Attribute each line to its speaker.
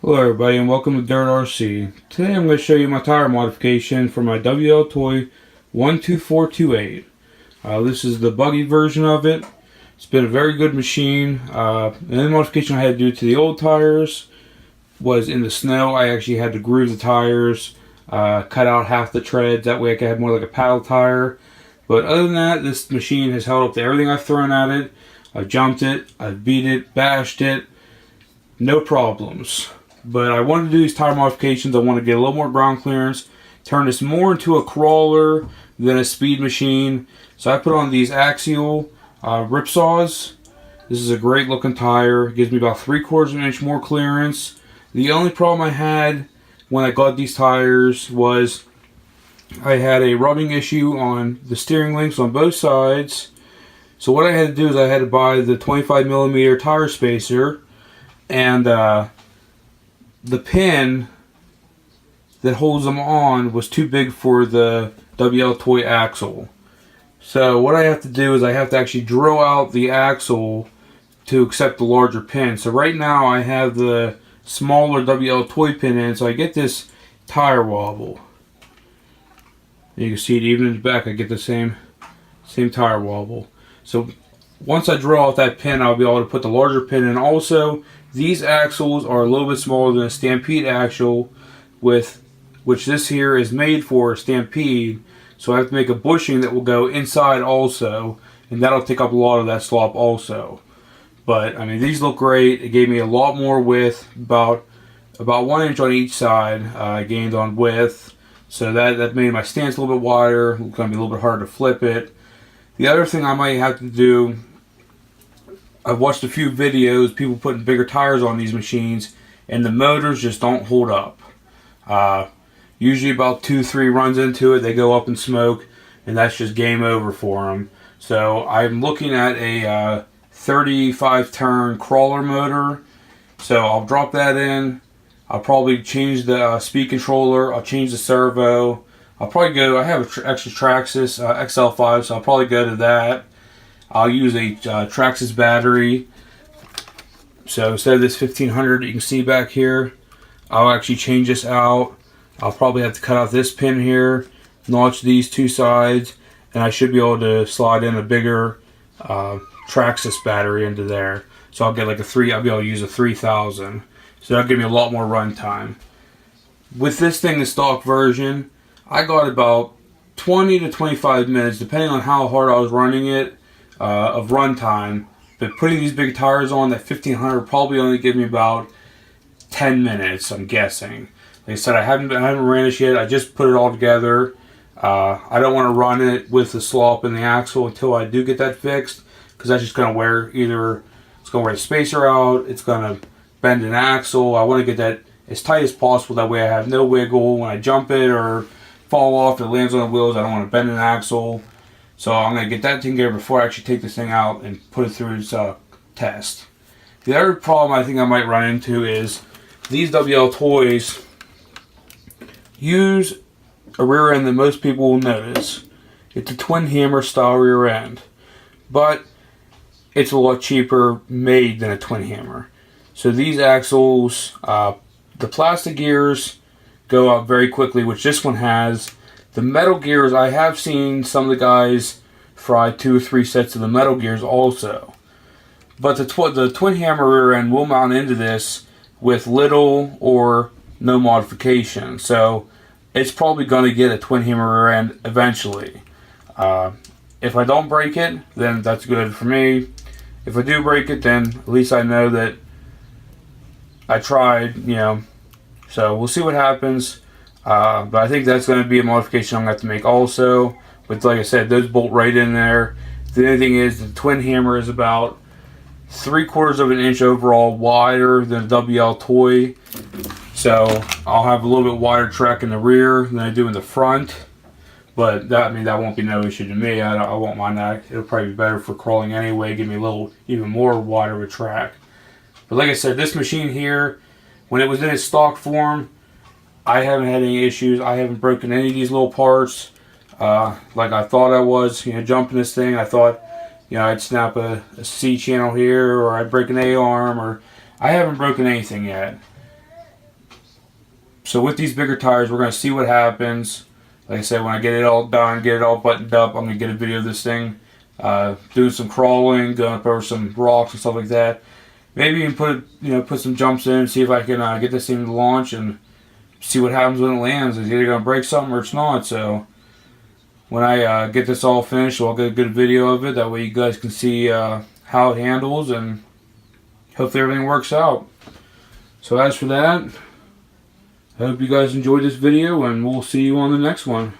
Speaker 1: Hello everybody and welcome to Dirt RC. Today I'm going to show you my tire modification for my Wltoys 12428. This is the buggy version of it. It's been a very good machine. And the modification I had to do to the old tires was in the snow. I actually had to groove the tires, cut out half the treads. That way I could have more like a paddle tire. But other than that, this machine has held up to everything I've thrown at it. I've jumped it, I've beat it, bashed it. No problems. But I wanted to do these tire modifications. I want to get a little more ground clearance, turn this more into a crawler than a speed machine. So I put on these axial Ripsaws. This is a great looking tire. It gives me about 3/4 of an inch more clearance. The only problem I had when I got these tires was I had a rubbing issue on the steering links on both sides. So what I had to do is I had to buy the 25mm tire spacer, and the pin that holds them on was too big for the Wltoys axle. So what I have to do is I have to actually drill out the axle to accept the larger pin. So right now I have the smaller Wltoys pin in, so I get this tire wobble. You can see it even in the back. I get the same tire wobble. So once I drill out that pin, I'll be able to put the larger pin in. Also, these axles are a little bit smaller than a Stampede axle, which this here is made for a Stampede. So I have to make a bushing that will go inside also, and that'll take up a lot of that slop also. But I mean, these look great. It gave me a lot more width, about 1 inch on each side. I gained on width, so that made my stance a little bit wider. It's going to be a little bit harder to flip it. The other thing I might have to do, I've watched a few videos, people putting bigger tires on these machines, and the motors just don't hold up. Usually about 2-3 runs into it, they go up in smoke, and that's just game over for them. So I'm looking at a 35 turn crawler motor. So I'll drop that in. I'll probably change the speed controller. I'll change the servo. I'll probably go, I have an extra Traxxas XL5, so I'll probably go to that. I'll use a Traxxas battery. So instead of this 1500 you can see back here, I'll actually change this out. I'll probably have to cut out this pin here, notch these two sides, and I should be able to slide in a bigger Traxxas battery into there. So I'll get like I'll be able to use a 3000. So that'll give me a lot more run time. With this thing, the stock version, I got about 20 to 25 minutes, depending on how hard I was running it, of run time. But putting these big tires on, that 1500 probably only give me about 10 minutes, I'm guessing. Like I said, I haven't ran this yet. I just put it all together. I don't want to run it with the slop in the axle until I do get that fixed, because that's just going to wear it's going to wear the spacer out, it's going to bend an axle. I want to get that as tight as possible. That way I have no wiggle when I jump it or fall off, it lands on the wheels. I don't want to bend an axle. So I'm going to get that taken care of before I actually take this thing out and put it through its test. The other problem I think I might run into is these Wltoys use a rear end that most people will notice. It's a twin hammer style rear end, but it's a lot cheaper made than a twin hammer. So these axles, the plastic gears go out very quickly, which this one has. The metal gears, I have seen some of the guys fry 2 or 3 sets of the metal gears also. But the twin hammer rear end will mount into this with little or no modification. So it's probably going to get a twin hammer rear end eventually. If I don't break it, then that's good for me. If I do break it, then at least I know that I tried, you know. So we'll see what happens. But I think that's going to be a modification I'm going to have to make also. But like I said, those bolt right in there. The only thing is the twin hammer is about 3/4 of an inch overall wider than the Wltoys. So I'll have a little bit wider track in the rear than I do in the front. But that won't be no issue to me. I won't mind that. It'll probably be better for crawling anyway. Give me a little, even more wider of a track. But like I said, this machine here, when it was in its stock form, I haven't had any issues. I haven't broken any of these little parts like I thought I was. You know, jumping this thing, I thought, you know, I'd snap a C channel here, or I'd break an A arm, or I haven't broken anything yet. So with these bigger tires, we're going to see what happens. Like I said, when I get it all done, get it all buttoned up, I'm going to get a video of this thing. Doing some crawling, going up over some rocks and stuff like that. Maybe even put some jumps in and see if I can get this thing to launch and see what happens when it lands. It's either going to break something or it's not. So when I get this all finished, I'll get a good video of it. That way you guys can see how it handles, and hopefully everything works out. So as for that, I hope you guys enjoyed this video, and we'll see you on the next one.